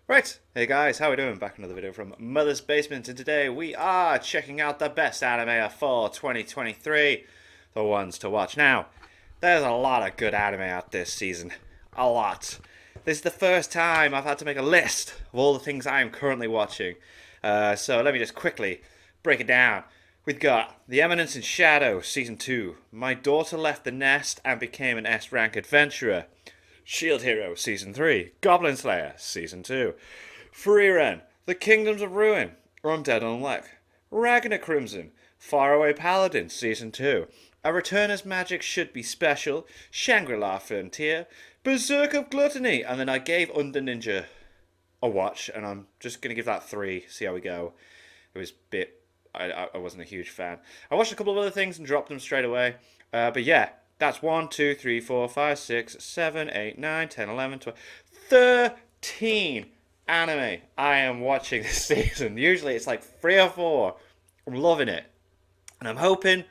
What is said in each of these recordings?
Right, hey guys, how we doing? Back another video from Mother's Basement, and today we are checking out the best anime of fall 2023, the ones to watch. Now, there's a lot of good anime out this season, a lot. This is the first time I've had to make a list of all the things I am currently watching, so let me just quickly break it down. We've got The Eminence in Shadow, Season 2, My Daughter Left the Nest and Became an S-Rank Adventurer, Shield Hero Season 3, Goblin Slayer Season 2, Frieren, The Kingdoms of Ruin, Undead Unluck, Ragnar Crimson, Faraway Paladin Season 2, A Return as Magic Should Be Special, Shangri-La Frontier, Berserk of Gluttony, and then I gave Under Ninja a watch, and I'm just going to give that 3, see how we go. It was a bit, I wasn't a huge fan. I watched a couple of other things and dropped them straight away, but yeah. That's 1, 2, 3, 4, 5, 6, 7, 8, 9, 10, 11, 12, 13 anime I am watching this season. Usually it's like 3 or 4. I'm loving it. And I'm hoping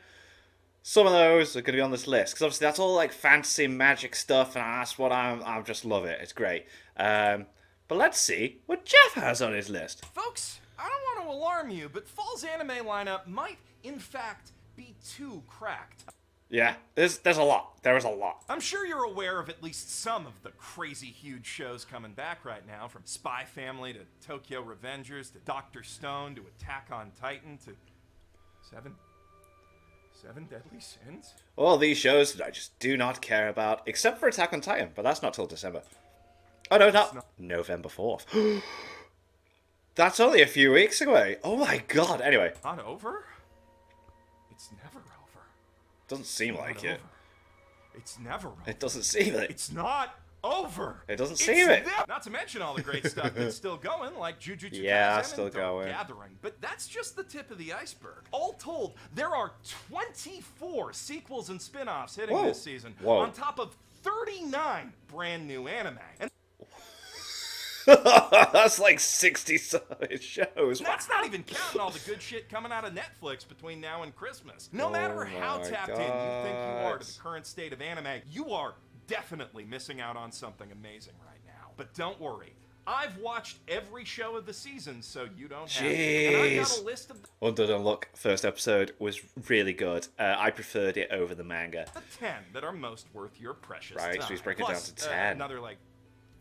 some of those are going to be on this list. Because obviously that's all like fantasy magic stuff. And that's what I just love it. It's great. But let's see what Jeff has on his list. Folks, I don't want to alarm you, but fall's anime lineup might, in fact, be too cracked. Yeah, there's a lot. There is a lot. I'm sure you're aware of at least some of the crazy huge shows coming back right now, from Spy Family to Tokyo Revengers to Dr. Stone to Attack on Titan to Seven Deadly Sins. All these shows that I just do not care about, except for Attack on Titan, but that's not till December. Oh no, it's not. November 4th. That's only a few weeks away. Oh my god. Anyway. Not over? It's never over. Doesn't seem like it. It's never over. It doesn't seem it. It's not over. It doesn't seem it. Not to mention all the great stuff that's still going, like Jujutsu Yeah, Kaisen still and The going. Gathering. But that's just the tip of the iceberg. All told, there are 24 sequels and spin-offs hitting this season, on top of 39 brand new anime. And that's like 60 shows. that's not even counting all the good shit coming out of Netflix between now and Christmas. No matter how tapped in you think you are to the current state of anime, you are definitely missing out on something amazing right now. But don't worry, I've watched every show of the season, so you don't have to. And I've got a list of Undead Unluck first episode was really good. I preferred it over the manga. the 10 that are most worth your precious Right, time. so he's breaking it down Plus, to 10. Another like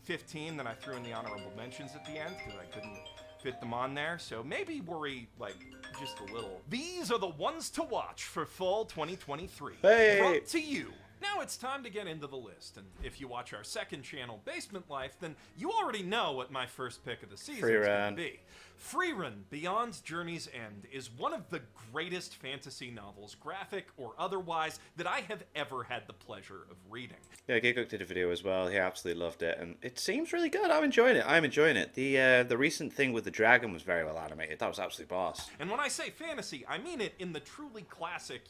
15 that I threw in the honorable mentions at the end because I couldn't fit them on there. So maybe worry like just a little. These are the ones to watch for fall 2023. Hey! Brought to you. Now it's time to get into the list, and if you watch our second channel, Basement Life, then you already know what my first pick of the season is going to be. Frieren, Beyond Journey's End, is one of the greatest fantasy novels, graphic or otherwise, that I have ever had the pleasure of reading. Yeah, Giguk did a video as well. He absolutely loved it, and it seems really good. I'm enjoying it. The recent thing with the dragon was very well animated. That was absolutely boss. And when I say fantasy, I mean it in the truly classic,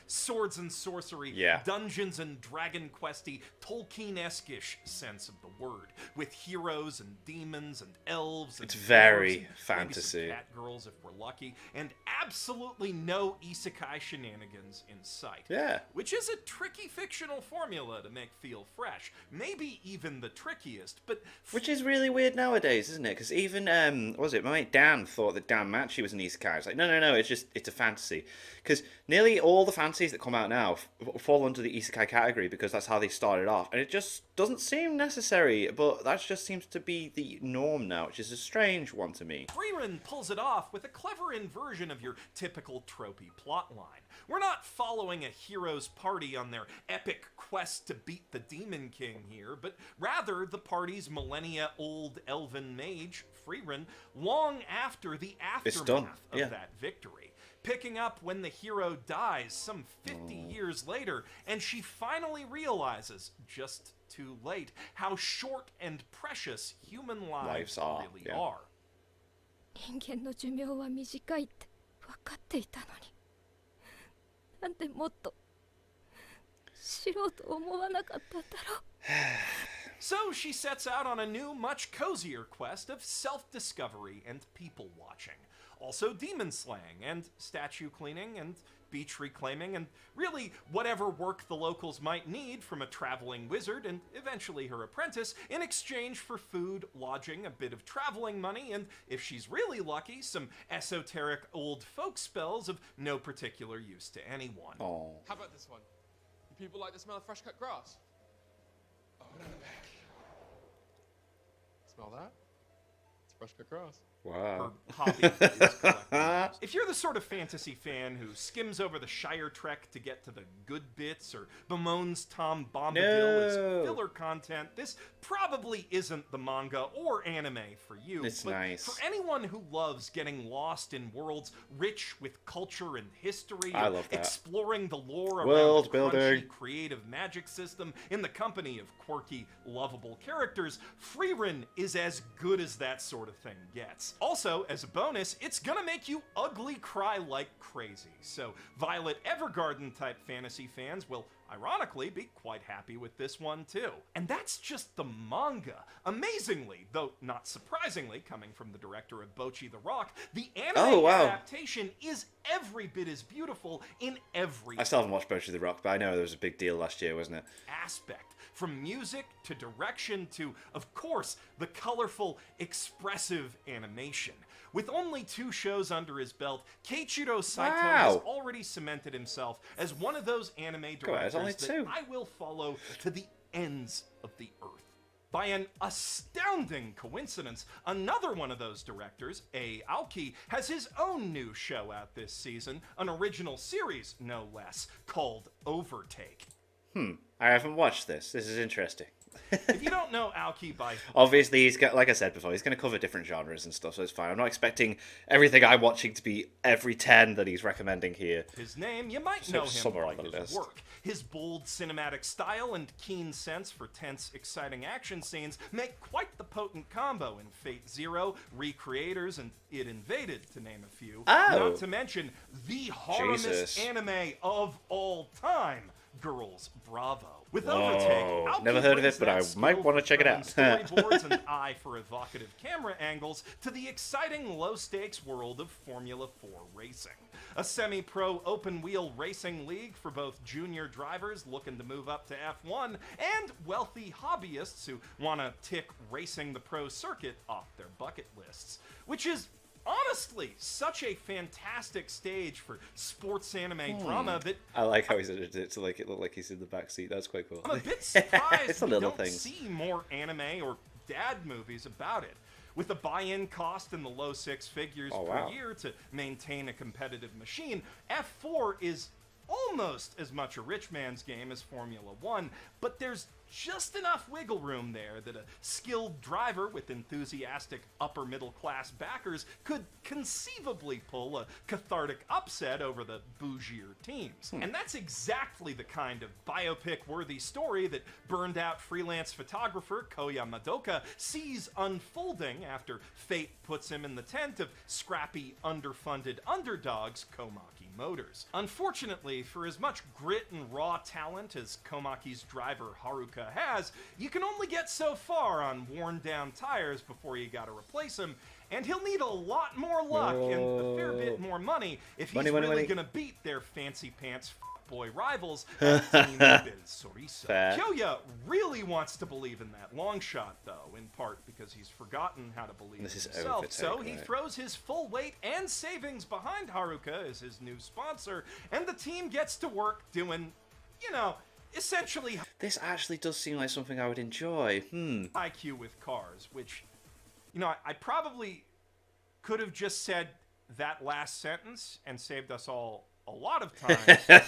swords and sorcery, Dungeons and Dragon Questy, Tolkien-esque-ish sense of the word, with heroes and demons and elves. And it's very and fantasy. Maybe some cat girls if we're lucky, and absolutely no isekai shenanigans in sight. Yeah. Which is a tricky fictional formula to make feel fresh. Maybe even the trickiest, but which is really weird nowadays, isn't it? Because even what was it? My mate Dan thought that Dan Machi was an isekai. It's like no, it's a fantasy. Because nearly all the fantasies that come out now fall under the isekai category because that's how they started off, and it just doesn't seem necessary. But that just seems to be the norm now, which is a strange one to me. Frieren pulls it off with a clever inversion of your typical tropey plotline. We're not following a hero's party on their epic quest to beat the Demon King here, but rather the party's millennia-old elven mage, Frieren, long after the aftermath of that victory. Picking up when the hero dies some 50 years later, and she finally realizes, just too late, how short and precious human lives really are. 人間の寿命は短いって分かっていたのに、なんでもっと知ろうと思わなかったんだろう。So she sets out on a new, much cozier quest of self-discovery and people-watching. Also demon slaying, and statue cleaning, and beach reclaiming, and really whatever work the locals might need from a traveling wizard and eventually her apprentice in exchange for food, lodging, a bit of traveling money, and if she's really lucky, some esoteric old folk spells of no particular use to anyone. Oh. How about this one? Do people like the smell of fresh cut grass? Oh, no, back. Smell that? It's fresh cut grass. Wow. Her hobby is collecting those. If you're the sort of fantasy fan who skims over the Shire Trek to get to the good bits or bemoans Tom Bombadil as filler content, this probably isn't the manga or anime for you. It's but nice. For anyone who loves getting lost in worlds rich with culture and history, I love that. exploring the lore World around the building. crunchy, creative magic system in the company of quirky, lovable characters, Frieren is as good as that sort of thing gets. Also, as a bonus, it's gonna make you ugly cry like crazy, so Violet Evergarden type fantasy fans will ironically be quite happy with this one too. And that's just the manga. Amazingly, though not surprisingly, coming from the director of Bocchi the Rock, the anime adaptation is every bit as beautiful in every I still haven't watched Bocchi the Rock, but I know there was a big deal last year, wasn't it? aspect. From music to direction to, of course, the colorful, expressive animation. With only 2 shows under his belt, Keiichiro Saito has already cemented himself as one of those anime directors only that 2. I will follow to the ends of the earth. By an astounding coincidence, another one of those directors, Aoki, has his own new show out this season, an original series, no less, called Overtake. I haven't watched this. This is interesting. If you don't know Aoki by... Obviously, he's got, like I said before, he's going to cover different genres and stuff, so it's fine. I'm not expecting everything I'm watching to be every 10 that he's recommending here. his name, you might know him somewhere by on the his list. work. His bold cinematic style and keen sense for tense, exciting action scenes make quite the potent combo in Fate Zero, Recreators, and It Invaded, to name a few. Not to mention the horrorest anime of all time, Girls Bravo. With Overtake, Aoki never heard of brings it, but that I skill might want to for check it turning out. storyboards and eye for evocative camera angles to the exciting low-stakes world of Formula 4 racing. A semi-pro open-wheel racing league for both junior drivers looking to move up to F1 and wealthy hobbyists who want to tick racing the pro circuit off their bucket lists. Which is honestly such a fantastic stage for sports anime drama that I like how he's edited it to make it look like he's in the backseat. That's quite cool. I'm a bit surprised It's the we little don't things. see more anime or dad movies about it. With a buy-in cost in the low 6 figures per year to maintain a competitive machine, F4 is almost as much a rich man's game as Formula 1, but there's just enough wiggle room there that a skilled driver with enthusiastic upper-middle-class backers could conceivably pull a cathartic upset over the bougier teams. And that's exactly the kind of biopic-worthy story that burned-out freelance photographer Koya Madoka sees unfolding after fate puts him in the tent of scrappy, underfunded underdogs Komaki Motors. Unfortunately, for as much grit and raw talent as Komaki's driver Haruka has, you can only get so far on worn-down tires before you gotta replace them, and he'll need a lot more luck and a fair bit more money if he's really gonna beat their fancy-pants boy rivals at Team Soriso. Kyoya really wants to believe in that long shot, though, in part because he's forgotten how to believe in himself. Overtake, So he throws his full weight and savings behind Haruka as his new sponsor, and the team gets to work doing, you know, essentially This actually does seem like something I would enjoy. IQ with cars, which, you know, I probably could have just said that last sentence and saved us all a lot of time,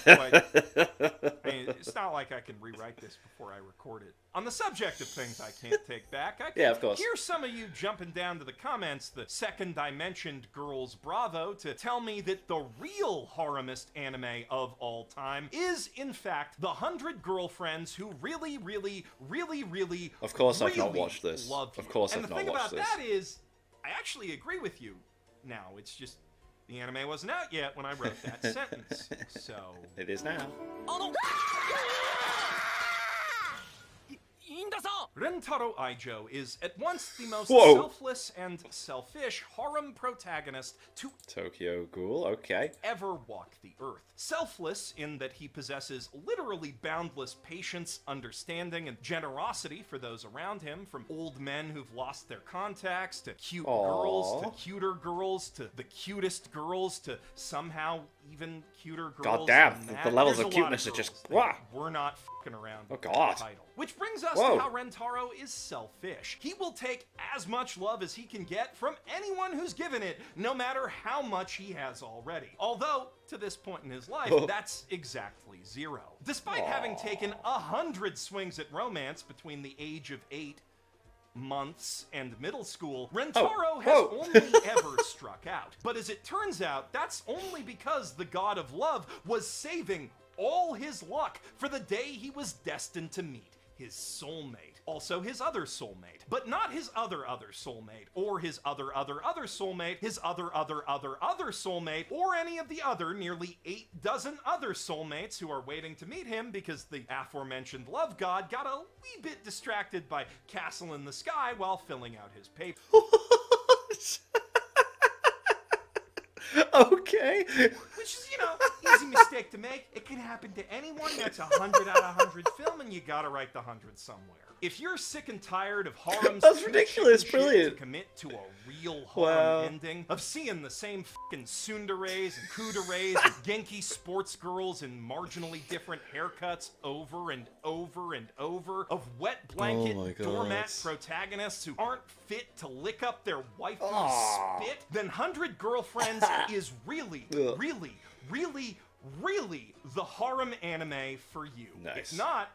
but I mean, it's not like I can rewrite this before I record it. On the subject of things I can't take back, I can of course. hear some of you jumping down to the comments, the second I mentioned Girls Bravo, to tell me that the real horrorist anime of all time is, in fact, the 100 Girlfriends who really, really, really, really, Of course really I've not watched this. love you. Of course and I've the not thing watched about this. that is, I actually agree with you now. It's just the anime wasn't out yet when I wrote that sentence, so... It is now. Rentaro Aijo is at once the most Whoa. selfless and selfish harem protagonist to Tokyo Ghoul, okay. ever walk the earth. Selfless in that he possesses literally boundless patience, understanding, and generosity for those around him, from old men who've lost their contacts, to cute girls, to cuter girls, to the cutest girls, to somehow even cuter girls. God damn, than the that. levels There's of a lot cuteness are girls just- that wah. We're not fucking around Oh, with God. that title. Which brings us Whoa. to how Rentaro is selfish. He will take as much love as he can get from anyone who's given it, no matter how much he has already. Although, to this point in his life, that's exactly 0. Despite having taken 100 swings at romance between the age of 8 months and middle school, Rentaro has only ever struck out. But as it turns out, that's only because the god of love was saving all his luck for the day he was destined to meet his soulmate. Also his other soulmate. But not his other soulmate, or his other soulmate, his other soulmate, or any of the other nearly 8 dozen other soulmates who are waiting to meet him because the aforementioned love god got a wee bit distracted by Castle in the Sky while filling out his paper. Okay. Which is, easy mistake to make. It can happen to anyone. That's 100 out of 100 film, and you gotta write the 100 somewhere. If you're sick and tired of harems, That's ridiculous, shit brilliant. to commit to a real harem ending, of seeing the same fucking tsunderes and kuderes and Genki sports girls in marginally different haircuts over and over and over, of wet blanket Oh my God. doormat protagonists who aren't fit to lick up their wife's spit, then 100 Girlfriends is really, really, really, really the harem anime for you. Nice. If not,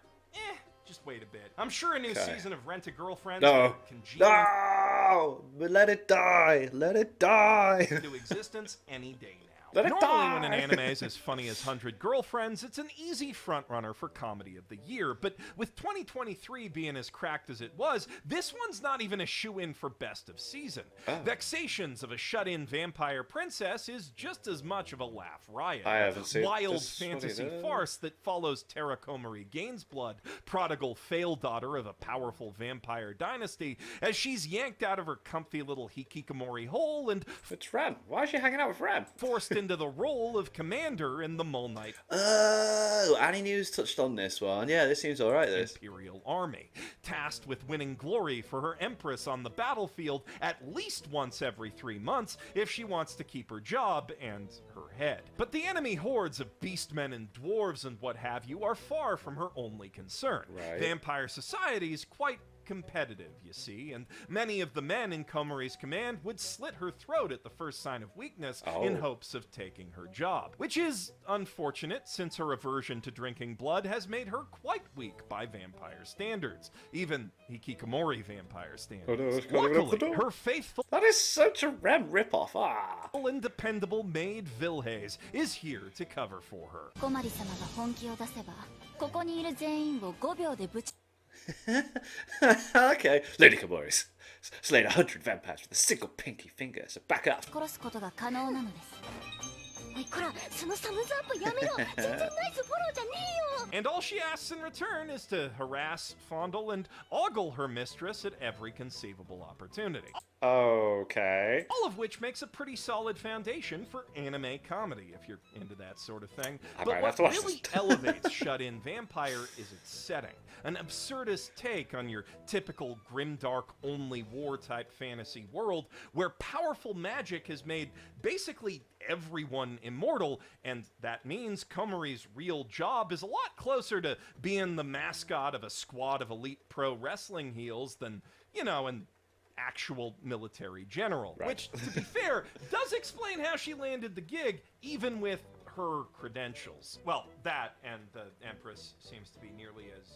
just wait a bit. I'm sure a new season of Rent-A-Girlfriends No. will congeal No! But let it die. Let it die. into existence any day now. Let it Normally, when die. an anime is as funny as 100 Girlfriends, it's an easy frontrunner for Comedy of the Year. But with 2023 being as cracked as it was, this one's not even a shoe-in for Best of Season. Vexations of a shut-in vampire princess is just as much of a laugh riot. I haven't seen Wild this. What fantasy is it? farce that follows Terra Komori Gainsblood, prodigal fail daughter of a powerful vampire dynasty, as she's yanked out of her comfy little hikikomori hole and It's Ren. Why is she hanging out with Ren? forced into the role of commander in the Mole Knight Oh, Annie News touched on this one. Yeah, this seems alright, this. Imperial Army, tasked with winning glory for her empress on the battlefield at least once every 3 months if she wants to keep her job and her head. But the enemy hordes of beastmen and dwarves and what have you are far from her only concern. Right. Vampire society's quite competitive, you see, and many of the men in Komori's command would slit her throat at the first sign of weakness in hopes of taking her job. Which is unfortunate, since her aversion to drinking blood has made her quite weak by vampire standards, even hikikomori vampire standards. Oh no, it's coming up the Luckily, door. her faithful That is such a Ren ripoff. Ah. and dependable maid Vilhaze is here to cover for her. 小鞠様が本気を出せばここにいる全員を5秒でぶち Okay. Lady Komori's slayed 100 vampires with a single pinky finger, so back up. 殺すことが可能なのです おいこらそのサムズアップやめろ全然ナイスフォローじゃねえよ And all she asks in return is to harass, fondle, and ogle her mistress at every conceivable opportunity. Okay. All of which makes a pretty solid foundation for anime comedy, if you're into that sort of thing. I But might what have to watch really this. elevates Shut-In Vampire is its setting. An absurdist take on your typical grimdark, only war-type fantasy world, where powerful magic has made basically everyone immortal, and that means Komori's real job is a lot closer to being the mascot of a squad of elite pro wrestling heels than, an actual military general. Right. Which, to be fair, does explain how she landed the gig, even with her credentials. Well, that and the Empress seems to be nearly as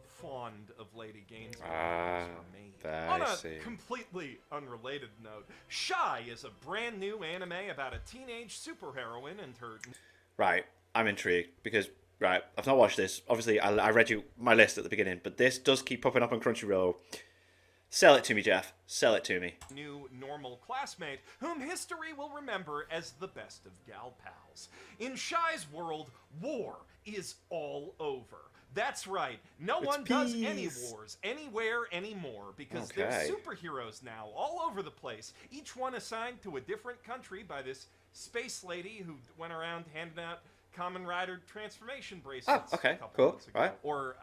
fond of Lady Gainsborough as for me. On I a see. completely unrelated note, Shy is a brand new anime about a teenage superheroine and her... Right. I'm intrigued because, right, I've not watched this. Obviously, I read you my list at the beginning, but this does keep popping up on Crunchyroll. Sell it to me, Jeff. Sell it to me. New normal classmate, whom history will remember as the best of gal pals. In Shy's world, war is all over. That's right. No It's one does any peace. wars anywhere anymore because there's superheroes now all over the place. Each one assigned to a different country by this space lady who went around handing out Kamen Rider transformation bracelets. Oh, okay, a couple cool, months ago. right. Or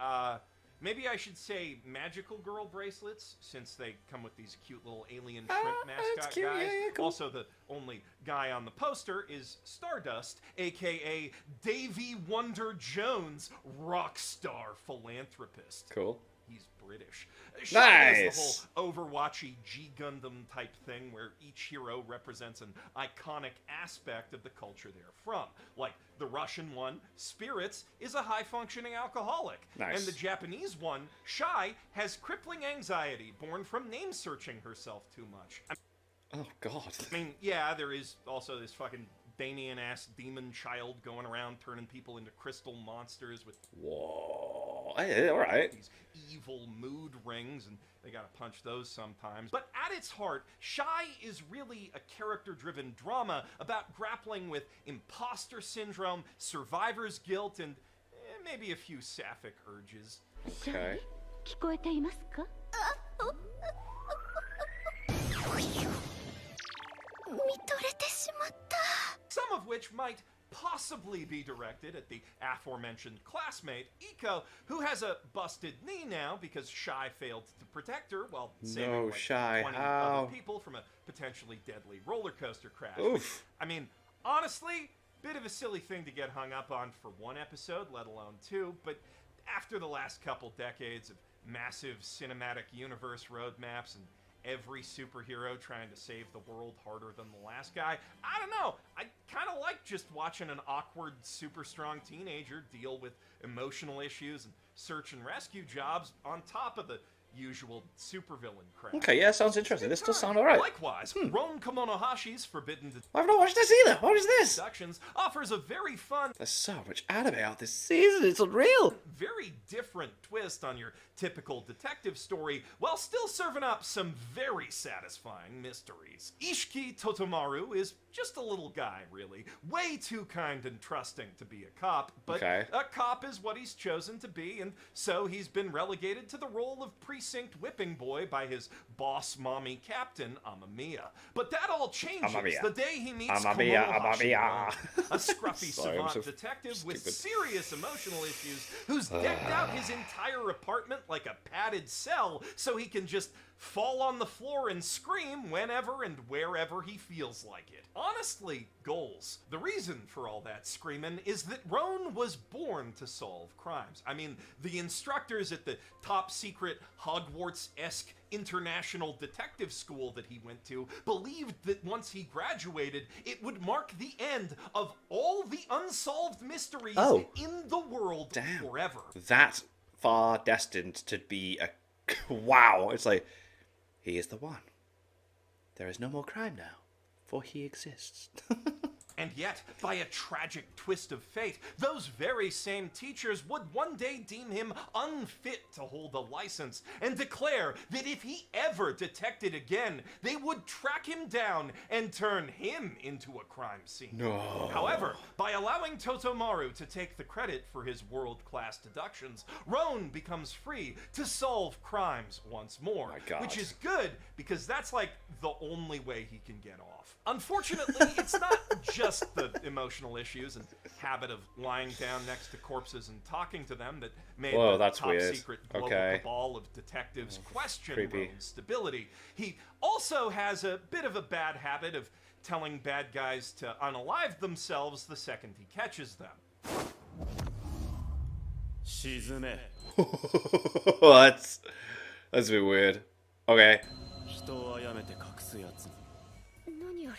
maybe I should say magical girl bracelets, since they come with these cute little alien shrimp mascot that's cute. guys. Yeah, yeah, cool. Also, the only guy on the poster is Stardust, aka Davy Wonder Jones, rock star philanthropist. Cool. He's British. Shai does Nice. the whole Overwatchy G Gundam type thing where each hero represents an iconic aspect of the culture they're from. Like the Russian one, Spirits, is a high-functioning alcoholic. Nice. And the Japanese one, Shai, has crippling anxiety born from name-searching herself too much. Oh, God. I mean, yeah, there is also this fucking Damien-ass demon child going around turning people into crystal monsters with Whoa. Hey, all right. these evil mood rings, and they gotta punch those sometimes. But at its heart, Shai is really a character-driven drama about grappling with imposter syndrome, survivor's guilt, and maybe a few sapphic urges. Okay. 聞こえていますか？見とれてしまった。 Some of which might possibly be directed at the aforementioned classmate, Iko, who has a busted knee now because Shai failed to protect her while saving No, like Shai, 20 how? other people from a potentially deadly roller coaster crash. Oof. I mean, honestly, bit of a silly thing to get hung up on for one episode, let alone two, but after the last couple decades of massive cinematic universe roadmaps and every superhero trying to save the world harder than the last guy, I don't know. I kind of like just watching an awkward, super strong teenager deal with emotional issues and search and rescue jobs on top of the usual supervillain crap. Okay, yeah, sounds interesting. This does sound alright. Likewise, Ron Kamonohashi's Forbidden I've not watched this either. What is this? Deductions offers a very fun, There's so much anime out this season. It's unreal. very different twist on your typical detective story while still serving up some very satisfying mysteries. Ishiki Totomaru is just a little guy, really. Way too kind and trusting to be a cop, but Okay. a cop is what he's chosen to be, and so he's been relegated to the role of precinct whipping boy by his boss mommy captain, Amamiya. But that all changes Amamiya. the day he meets Amamiya, Kamonohashi, Amamiya. a scruffy Sorry, I'm savant so detective with stupid. serious emotional issues who's decked out his entire apartment like a padded cell so he can just fall on the floor and scream whenever and wherever he feels like it. Honestly, goals. The reason for all that screaming is that Roan was born to solve crimes. I mean, the instructors at the top secret Hogwarts-esque international detective school that he went to believed that once he graduated, it would mark the end of all the unsolved mysteries in the world Damn. forever. That far destined to be a... Wow. It's like, he is the one. There is no more crime now, for he exists. And yet, by a tragic twist of fate, those very same teachers would one day deem him unfit to hold a license and declare that if he ever detected again, they would track him down and turn him into a crime scene. No. However, by allowing Totomaru to take the credit for his world-class deductions, Roan becomes free to solve crimes once more. My God. Which is good, because that's like the only way he can get off. Unfortunately, it's not just the emotional issues and habit of lying down next to corpses and talking to them that made Whoa, the that's top weird. secret global Okay. cabal of detectives question creepy. Roan's stability. He also has a bit of a bad habit of telling bad guys to unalive themselves the second he catches them. That's a bit weird. Okay. 人を殺めて隠すやつ。何あれ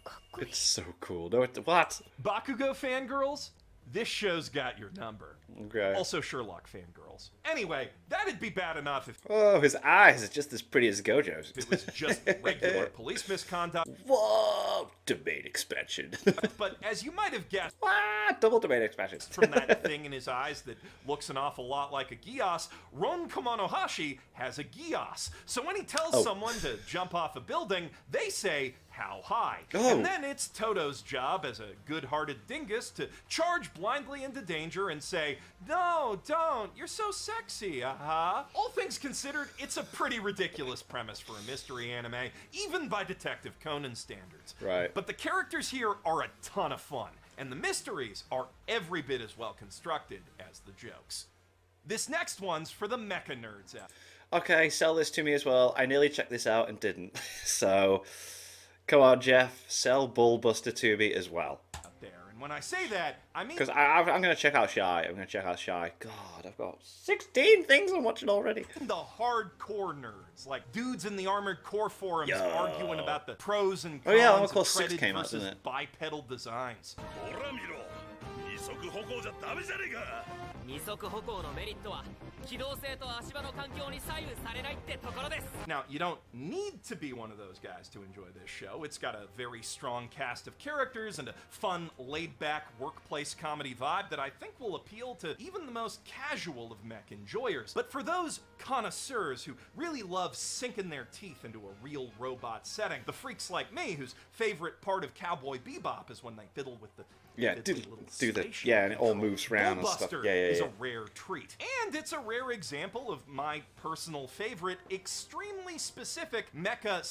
かっこいい It's so cool. No, what? Bakugo fangirls? This show's got your number. Okay. Also Sherlock fangirls. Anyway, that'd be bad enough if Oh, his eyes are just as pretty as Gojo's. it was just regular police misconduct. Whoa! Domain expansion. But as you might have guessed What? Double domain expansion. from that thing in his eyes that looks an awful lot like a Gios, Ron Kamonohashi has a Gios. So when he tells someone to jump off a building, they say, how high. Oh. And then it's Toto's job as a good-hearted dingus to charge blindly into danger and say, "No, don't, you're so sexy, All things considered, it's a pretty ridiculous premise for a mystery anime, even by Detective Conan standards. Right. But the characters here are a ton of fun, and the mysteries are every bit as well constructed as the jokes. This next one's for the mecha nerds out Okay, sell this to me as well. I nearly checked this out and didn't. So, come on, Jeff. Sell Bullbuster to me as well. there. And when I say that, I mean... Because I'm going to check out Shy. I'm going to check out Shy. God, I've got 16 things I'm watching already. the hardcore nerds, like dudes in the Armored Core forums arguing about the pros and cons Armored Core of 6 treaded came out, versus didn't it? bipedal designs. 二足歩行のメリットは機動性と足場の環境に左右されないってところです Now, you don't need to be one of those guys to enjoy this show. It's got a very strong cast of characters and a fun, laid-back workplace comedy vibe that I think will appeal to even the most casual of mech enjoyers. But for those connoisseurs who really love sinking their teeth into a real robot setting, the freaks like me whose favorite part of Cowboy Bebop is when they fiddle with the Do the and it all moves around and stuff. Bullbuster Yeah. is a rare treat. And it's a rare example of my personal favorite, extremely specific mecha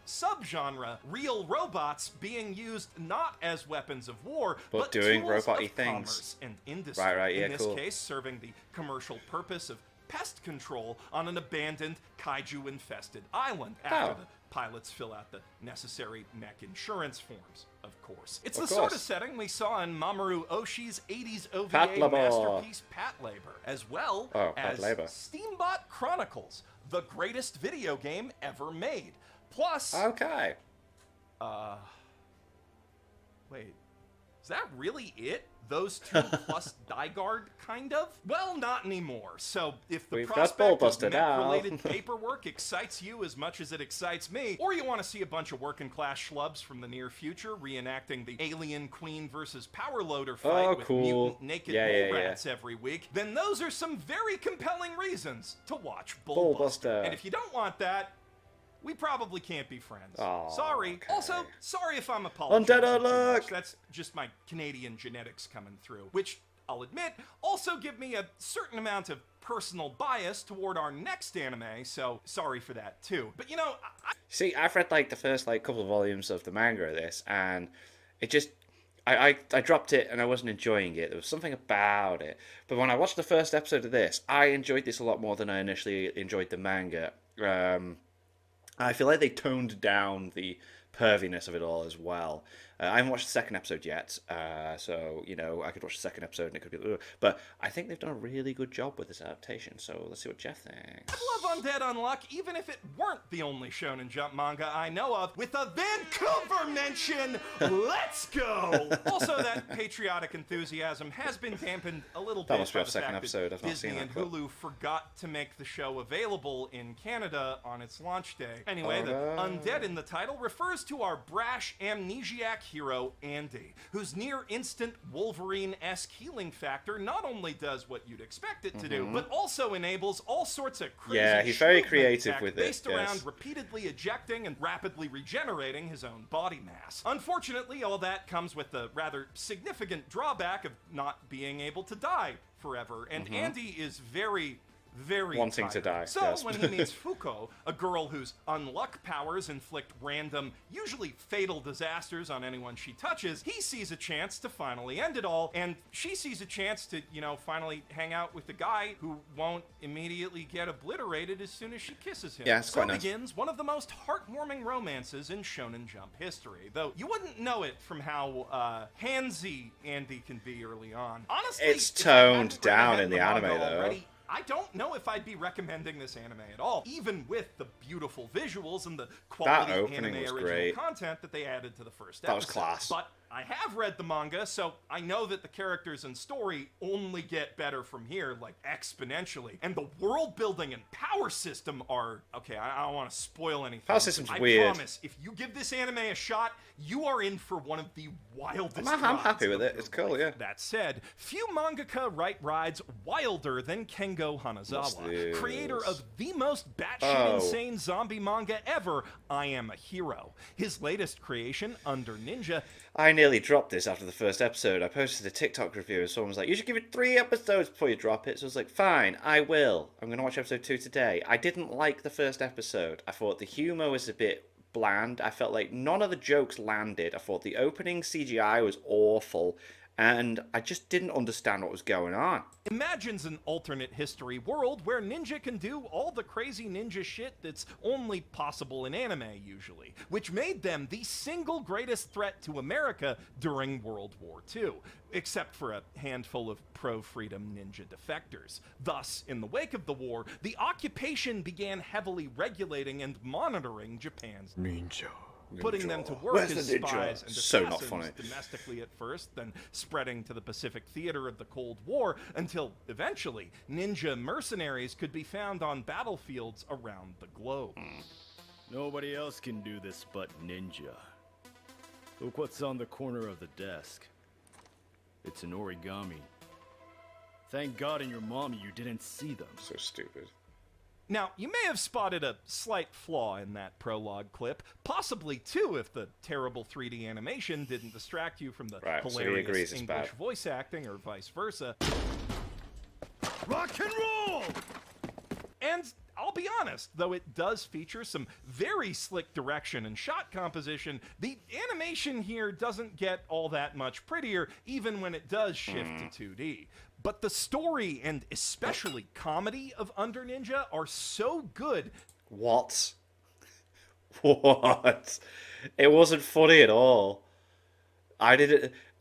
subgenre, real robots being used not as weapons of war, but doing tools robot-y of things. commerce and industry. Right, yeah, In this cool. case, serving the commercial purpose of pest control on an abandoned, kaiju-infested island after the pilots fill out the necessary mech insurance forms, of course. It's Of the sort of course. setting we saw in Mamoru Oshii's 80s OVA Pat Labor. masterpiece Pat Labor, as well Oh, Pat as Labor. Steambot Chronicles, the greatest video game ever made. Plus, Okay. wait, is that really it? Those two plus Dygard, kind of? Well, not anymore. So, if the We've got prospect of Bullbuster now. mech-related paperwork excites you as much as it excites me, or you want to see a bunch of working-class schlubs from the near future reenacting the Alien Queen versus Power Loader fight Oh, with cool. mutant naked Yeah, bull yeah. rats every week, then those are some very compelling reasons to watch Bullbuster. Bullbuster. And if you don't want that, we probably can't be friends. Oh, sorry. okay. Also, sorry if I'm apologizing Undead too much. Unluck. That's just my Canadian genetics coming through, which I'll admit also give me a certain amount of personal bias toward our next anime, so sorry for that too. But you know, See, I've read like the first like couple of volumes of the manga of this, and it just I dropped it and I wasn't enjoying it. There was something about it. But when I watched the first episode of this, I enjoyed this a lot more than I initially enjoyed the manga. I feel like they toned down the perviness of it all as well. I haven't watched the second episode yet, so, you know, I could watch the second episode and it could be... But I think they've done a really good job with this adaptation, so let's see what Jeff thinks. I love Undead Unluck, even if it weren't the only Shonen Jump manga I know of, with a Vancouver mention. Let's go! Also, that patriotic enthusiasm has been dampened a little That bit must be by our the second fact episode. that I've not Disney seen and that, but- Hulu forgot to make the show available in Canada on its launch day. Anyway, the Oh. Undead in the title refers to our brash amnesiac hero, Andy, whose near-instant Wolverine-esque healing factor not only does what you'd expect it to do, but also enables all sorts of crazy Yeah, he's very Schmoopment creative tech with it, based around yes. repeatedly ejecting and rapidly regenerating his own body mass. Unfortunately, all that comes with the rather significant drawback of not being able to die forever, and Andy is very Wanting to tired. die, So yes. when he meets Fuko, a girl whose unluck powers inflict random, usually fatal disasters on anyone she touches, he sees a chance to finally end it all, and she sees a chance to, you know, finally hang out with the guy who won't immediately get obliterated as soon as she kisses him. Yeah, it's so quite nice. begins one of the most heartwarming romances in Shonen Jump history, though you wouldn't know it from how handsy Andy can be early on. Honestly, It's if I hadn't toned read down ahead in the manga anime, though. already, I don't know if I'd be recommending this anime at all, even with the beautiful visuals and the quality opening anime was original great. content that they added to the first That was episode. class. But I have read the manga, so I know that the characters and story only get better from here, like exponentially. And the world building and power system are... Okay, I don't want to spoil anything. Power system's I weird. promise, if you give this anime a shot, you are in for one of the wildest I'm rides happy with of it. your It's cool, life. yeah. That said, few mangaka write rides wilder than Kengo Hanazawa, creator of the most batshit insane zombie manga ever, I Am a Hero. His latest creation, Under Ninja... I nearly dropped this after the first episode. I posted a TikTok review and someone was like, you should give it 3 episodes before you drop it. So I was like, fine, I will. I'm going to watch episode 2 today. I didn't like the first episode. I thought the humour was a bit bland. I felt like none of the jokes landed. I thought the opening CGI was awful. And I just didn't understand what was going on. Imagines an alternate history world where ninja can do all the crazy ninja shit that's only possible in anime, usually, which made them the single greatest threat to America during World War II, except for a handful of pro-freedom ninja defectors. Thus, in the wake of the war, the occupation began heavily regulating and monitoring Japan's ninja, putting them to work Where's as the ninja? spies and So assassins not funny. domestically at first, then spreading to the Pacific theater of the Cold War, until eventually ninja mercenaries could be found on battlefields around the globe. Nobody else can do this but ninja. Look what's on the corner of the desk. It's an origami. Thank God and your mommy you didn't see them. So stupid. Now, you may have spotted a slight flaw in that prologue clip, possibly two if the terrible 3D animation didn't distract you from the Right, so he hilarious agrees it's English bad. voice acting or vice versa. Rock and roll! And I'll be honest, though it does feature some very slick direction and shot composition, the animation here doesn't get all that much prettier, even when it does shift to 2D. But the story, and especially comedy of Under Ninja, are so good. What? What? It wasn't funny at all.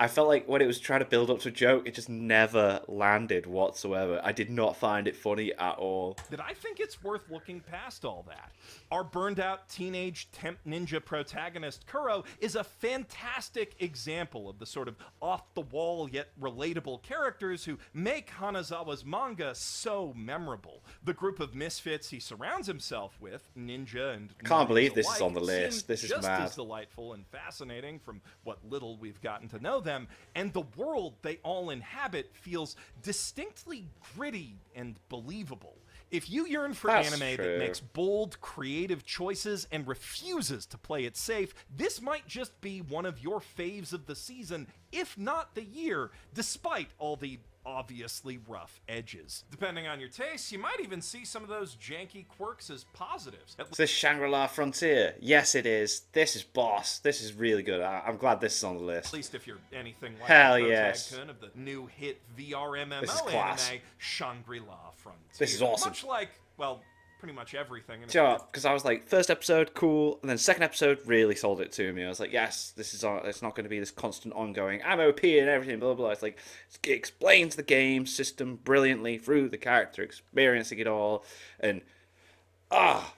I felt like when it was trying to build up to a joke, it just never landed whatsoever. I did not find it funny at all. That I think it's worth looking past all that. Our burned-out teenage temp ninja protagonist, Kuro, is a fantastic example of the sort of off-the-wall yet relatable characters who make Hanazawa's manga so memorable. The group of misfits he surrounds himself with, ninja and Can't believe ninjas this is alike, on the list. seem This is just mad. as delightful and fascinating from what little we've gotten to know them, and the world they all inhabit feels distinctly gritty and believable. If you yearn for That's anime true. that makes bold, creative choices and refuses to play it safe, this might just be one of your faves of the season, if not the year, despite all the obviously rough edges. Depending on your taste, you might even see some of those janky quirks as positives. Is this Shangri-La Frontier? Yes, it is. This is boss. This is really good. I'm glad this is on the list. At least if you're anything like Hell the yes. protagonist of the new hit VR This is MMO class. anime, Shangri-La Frontier. This is awesome. Much like, well, pretty much everything. Do you know what? Because I was like, first episode, cool, and then second episode really sold it to me. I was like, yes, this is it's not going to be this constant ongoing MOP and everything, blah, blah, blah. It's like, it explains the game system brilliantly through the character experiencing it all, and,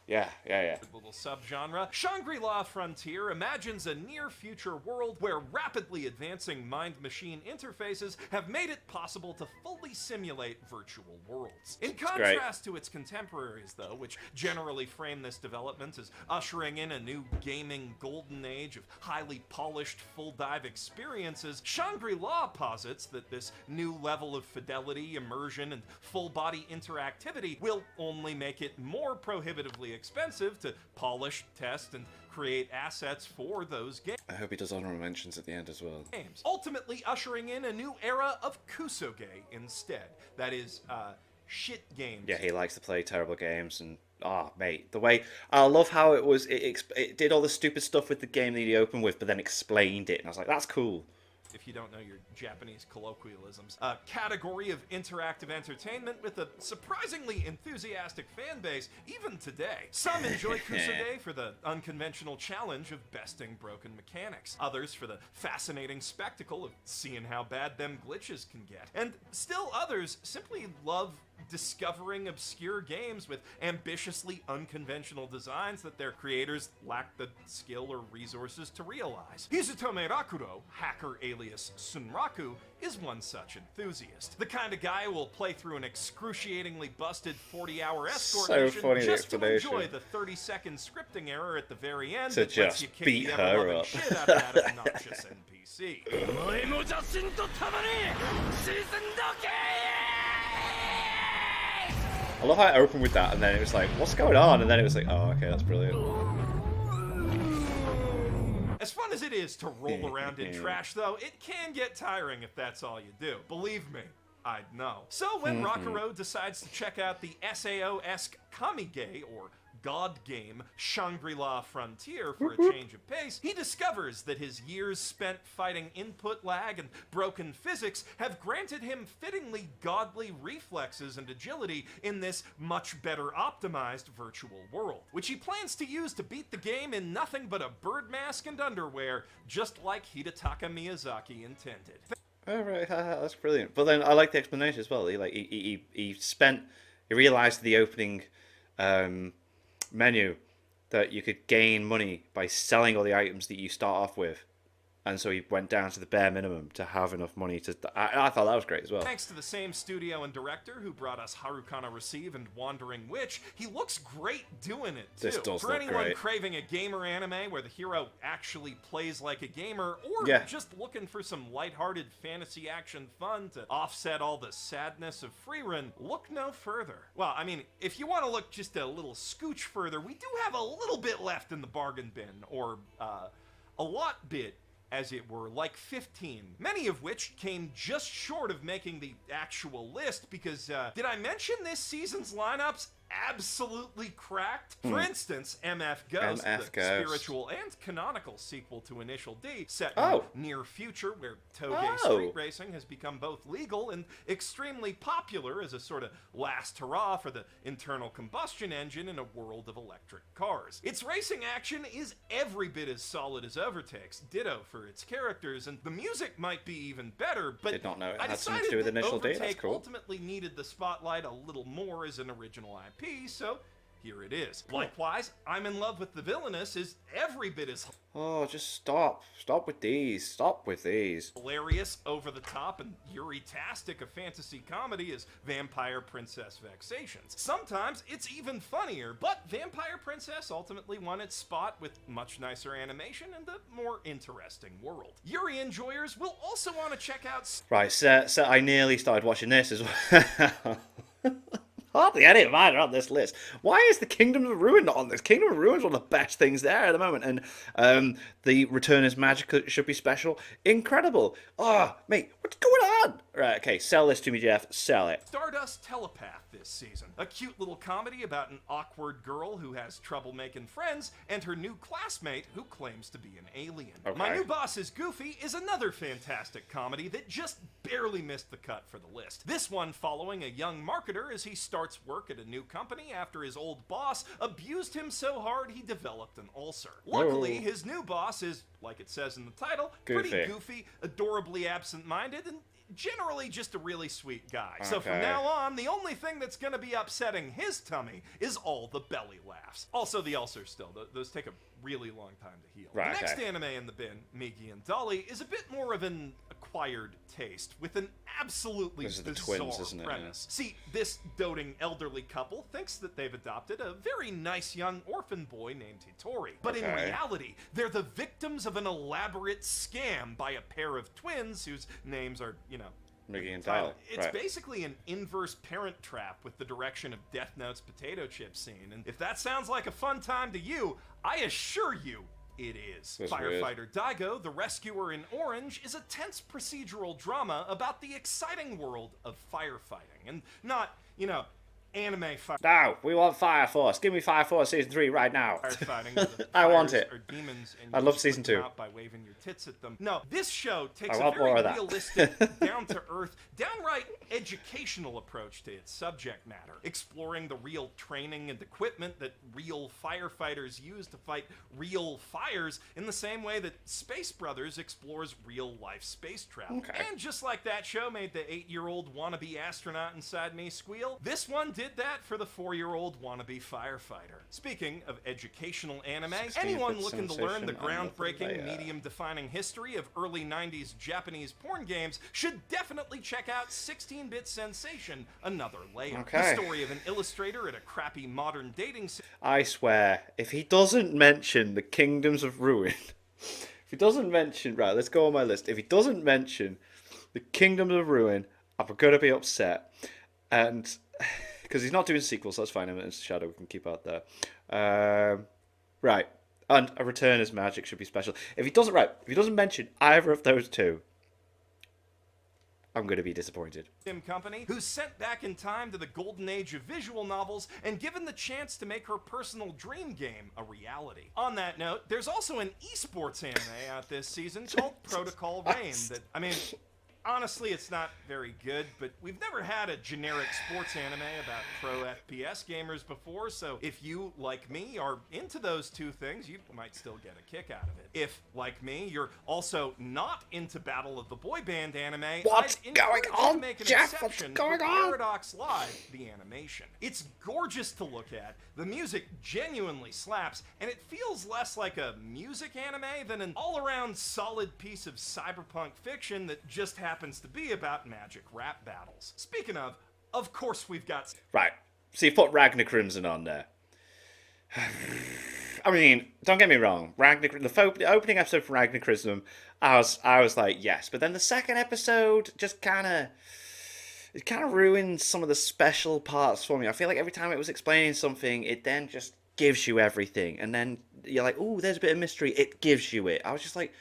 yeah. Little subgenre. Shangri-La Frontier imagines a near-future world where rapidly advancing mind-machine interfaces have made it possible to fully simulate virtual worlds. In contrast to its contemporaries, though, which generally frame this development as ushering in a new gaming golden age of highly polished full-dive experiences, Shangri-La posits that this new level of fidelity, immersion, and full-body interactivity will only make it more prohibitively expensive to polish, test, and create assets for those games. I hope he does honorable mentions at the end as well. Ultimately ushering in a new era of kusoge instead. That is, shit games. Yeah, he likes to play terrible games, and mate, the way I love how it did all the stupid stuff with the game that he opened with, but then explained it, and I was like, that's cool. If you don't know your Japanese colloquialisms, a category of interactive entertainment with a surprisingly enthusiastic fan base even today. Some enjoy kusoge for the unconventional challenge of besting broken mechanics. Others for the fascinating spectacle of seeing how bad them glitches can get. And still others simply love discovering obscure games with ambitiously unconventional designs that their creators lack the skill or resources to realize. Hizutome Rakuro, hacker alias Sunraku, is one such enthusiast. The kind of guy who will play through an excruciatingly busted 40-hour escort So mission funny, the just to explanation. enjoy the 30-second scripting error at the very end To that lets just you kick beat the her ever-loving up. shit out of that obnoxious NPC. I love how it opened with that, and then it was like, what's going on? And then it was like, oh, okay, that's brilliant. As fun as it is to roll around in trash, though, it can get tiring if that's all you do. Believe me, I'd know. So when Rakuro decides to check out the SAO-esque Kamige, or God game, Shangri-La Frontier for a change of pace, he discovers that his years spent fighting input lag and broken physics have granted him fittingly godly reflexes and agility in this much better optimized virtual world, which he plans to use to beat the game in nothing but a bird mask and underwear, just like Hidetaka Miyazaki intended. Oh, right, that's brilliant. But then I like the explanation as well. He realized the opening menu that you could gain money by selling all the items that you start off with, and so he went down to the bare minimum to have enough money to. I thought that was great as well. Thanks to the same studio and director who brought us Harukana Receive and Wandering Witch, he looks great doing it too. This does For look anyone great. craving a gamer anime where the hero actually plays like a gamer, or Yeah. just looking for some lighthearted fantasy action fun to offset all the sadness of Frieren, look no further. Well, I mean, if you want to look just a little scooch further, we do have a little bit left in the bargain bin, or a lot bit, as it were, like 15, many of which came just short of making the actual list because, did I mention this season's lineups absolutely cracked? For instance, MF Ghost, MF the Ghost. spiritual and canonical sequel to Initial D, set Oh. in the near future where Toge street racing has become both legal and extremely popular as a sort of last hurrah for the internal combustion engine in a world of electric cars. Its racing action is every bit as solid as Overtake's, ditto for its characters, and the music might be even better, but Did not know it I had something decided to do with that Initial D, that's Overtake cool. ultimately needed the spotlight a little more as an original IP, so here it is. Likewise, I'm in Love with the Villainous is every bit as Oh, just stop. Stop with these. Stop with these. hilarious, over-the-top, and Yuri-tastic a fantasy comedy as Vampire Princess Vexations. Sometimes it's even funnier, but Vampire Princess ultimately won its spot with much nicer animation and a more interesting world. Yuri enjoyers will also want to check out Right, so I nearly started watching this as well. Hardly any of mine are on this list. Why is the Kingdom of Ruin not on this? Kingdom of Ruin is one of the best things there at the moment, and the Return is Magic should be special. Incredible. Oh, mate, what's going on? Right, okay, sell this to me, Jeff. Sell it. Stardust Telepath this season. A cute little comedy about an awkward girl who has trouble making friends and her new classmate who claims to be an alien. Okay. My New Boss is Goofy is another fantastic comedy that just barely missed the cut for the list. This one following a young marketer as he starts work at a new company after his old boss abused him so hard he developed an ulcer. Luckily, his new boss is, like it says in the title, pretty Goofy. goofy, adorably absent-minded, and generally just a really sweet guy. So from Okay. now on, the only thing that's going to be upsetting his tummy is all the belly laughs. Also the ulcers still. Those take a really long time to heal. Right, The next okay. anime in the bin, Migi and Dolly, is a bit more of an acquired taste with an absolutely Those are the bizarre twins, isn't it? premise. See, this doting elderly couple thinks that they've adopted a very nice young orphan boy named Hitori. But in Okay. reality, they're the victims of an elaborate scam by a pair of twins whose names are, Miggy and title. Dal. It's Right. basically an inverse Parent Trap with the direction of Death Note's potato chip scene. And if that sounds like a fun time to you, I assure you it is. That's Firefighter Daigo, the rescuer in Orange, is a tense procedural drama about the exciting world of firefighting. And not, anime No, we want Fire Force. Give me Fire Force Season 3 right now. firefighting. Where the I want fires it. are demons and I you love just Season put them 2. out by waving your tits at them. No, this show takes I a want more very of that. realistic, down-to-earth, downright educational approach to its subject matter, exploring the real training and equipment that real firefighters use to fight real fires in the same way that Space Brothers explores real-life space travel. Okay. And just like that show made the 8-year-old wannabe astronaut inside me squeal, this one did that for the 4-year-old wannabe firefighter. Speaking of educational anime, anyone looking to learn the groundbreaking, medium-defining history of early 90s Japanese porn games should definitely check out 16-bit sensation Another Layer. Okay. The story of an illustrator at a crappy modern dating I swear, if he doesn't mention the Kingdoms of Ruin, if he doesn't mention, right, let's go on my list. If he doesn't mention the Kingdoms of Ruin, I'm going to be upset. And, because he's not doing sequels, that's fine. It's Shadow, we can keep out there. Right, and A Return as Magic should be special. If he doesn't mention either of those two, I'm going to be disappointed. company who's sent back in time to the golden age of visual novels and given the chance to make her personal dream game a reality. On that note, there's also an esports anime out this season called Protocol Rain that, I mean, honestly, it's not very good, but we've never had a generic sports anime about pro FPS gamers before, so if you, like me, are into those two things, you might still get a kick out of it. If, like me, you're also not into Battle of the Boy Band anime, What's I'd going encourage you on, to make an Jeff? exception What's going for on? Paradox Live, the animation. It's gorgeous to look at, the music genuinely slaps, and it feels less like a music anime than an all-around solid piece of cyberpunk fiction that just happens to be about magic rap battles. Speaking of course we've got... Right, so you put Ragnar Crimson on there. I mean, don't get me wrong. The opening episode for Ragnar Crimson, I was like, yes. But then the second episode just kind of ruined some of the special parts for me. I feel like every time it was explaining something, it then just gives you everything. And then you're like, ooh, there's a bit of mystery. It gives you it. I was just like,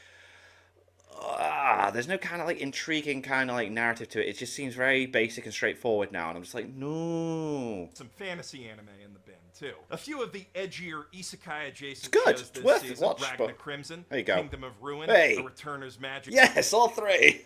there's no kind of like intriguing kind of like narrative to it. It just seems very basic and straightforward now. And I'm just like, no. some fantasy anime in the bin, too. A few of the edgier isekai adjacent It's good. shows It's this worth it. season. Watch, Ragnar but- Crimson, There you go. Kingdom of Ruin, Hey. The Returner's Magic. Yes, all three.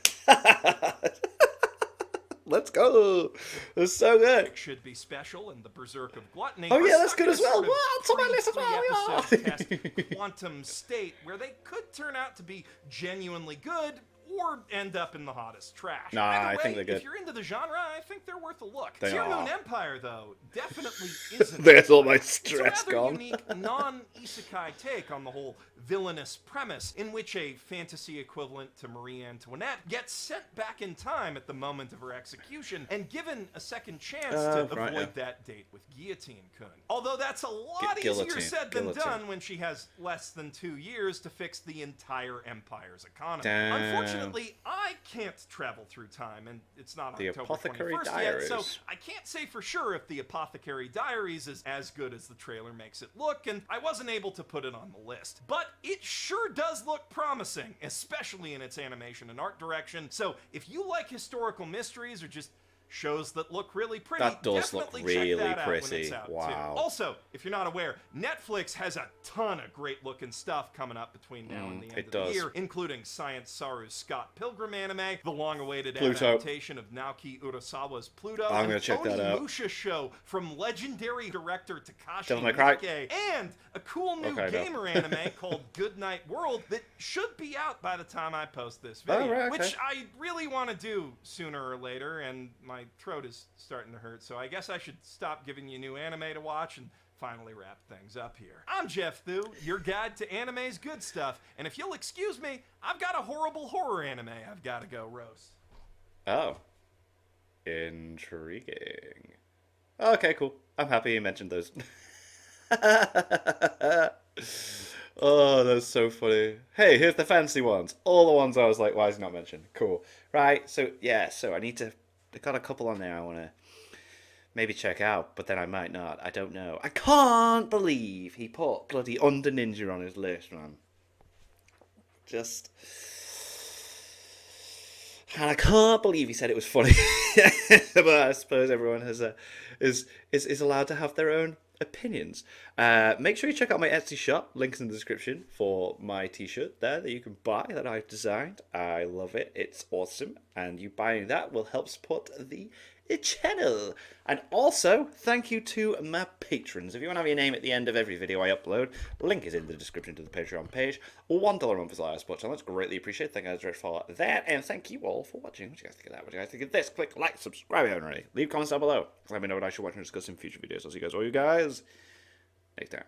Let's go. That's so good. Should be special, and the Berserk of Gluttony. Oh, yeah, are that's stuck good in as a well. sort of What? It's on my list as well, three-episode yeah. test quantum state where they could turn out to be genuinely good or end up in the hottest trash. Nah, Either I way, think they're good. If you're into the genre, I think they're worth a look. They Zero are. Moon Empire, though, definitely isn't. There's all my It's stress a rather gone. unique non-isekai take on the whole villainous premise in which a fantasy equivalent to Marie Antoinette gets sent back in time at the moment of her execution and given a second chance to right, avoid yeah. that date with Guillotine-kun. Although that's a lot easier Guillotine, said than guillotine. done when she has less than 2 years to fix the entire empire's economy. Damn. Unfortunately, I can't travel through time, and it's not The October Apothecary 21st Diaries. yet, so I can't say for sure if the Apothecary Diaries is as good as the trailer makes it look, and I wasn't able to put it on the list. But it sure does look promising, especially in its animation and art direction, so if you like historical mysteries or just shows that look really pretty, That does look definitely really check that out when pretty. it's out, Wow. too. Also, if you're not aware, Netflix has a ton of great-looking stuff coming up between now and the end it of the does. year, including Science Saru's Scott Pilgrim anime, the long-awaited Pluto. adaptation of Naoki Urasawa's Pluto, I'm gonna an check that out. Onimusha show from legendary director Takashi Devil May Cry. Miike, and a cool new Okay, no. gamer anime called Goodnight World that should be out by the time I post this video, Oh, right, okay. which I really want to do sooner or later, and my throat is starting to hurt, so I guess I should stop giving you new anime to watch and finally wrap things up here. I'm Jeff Thu, your guide to anime's good stuff, and if you'll excuse me, I've got a horrible horror anime I've got to go roast. Oh. Intriguing. Okay, cool. I'm happy you mentioned those. Oh, that's so funny. Hey, here's the fancy ones. All the ones I was like, why is it not mentioned? Cool. Right, so, yeah, so I got a couple on there I want to maybe check out, but then I might not. I don't know. I can't believe he put bloody Under Ninja on his list, man. Just... And I can't believe he said it was funny. But I suppose everyone is allowed to have their own opinions. Make sure you check out my Etsy shop. Links in the description for my t-shirt there that you can buy that I've designed. I love it. It's awesome. And you buying that will help support the channel. And also, thank you to my patrons. If you want to have your name at the end of every video I upload, link is in the description to the Patreon page. $1 a month is our support channel. It's greatly appreciated. Thank you guys for that. And thank you all for watching. What do you guys think of that? What do you guys think of this? Click like, subscribe if you haven't already. Leave comments down below. Let me know what I should watch and discuss in future videos. I'll see you guys next time.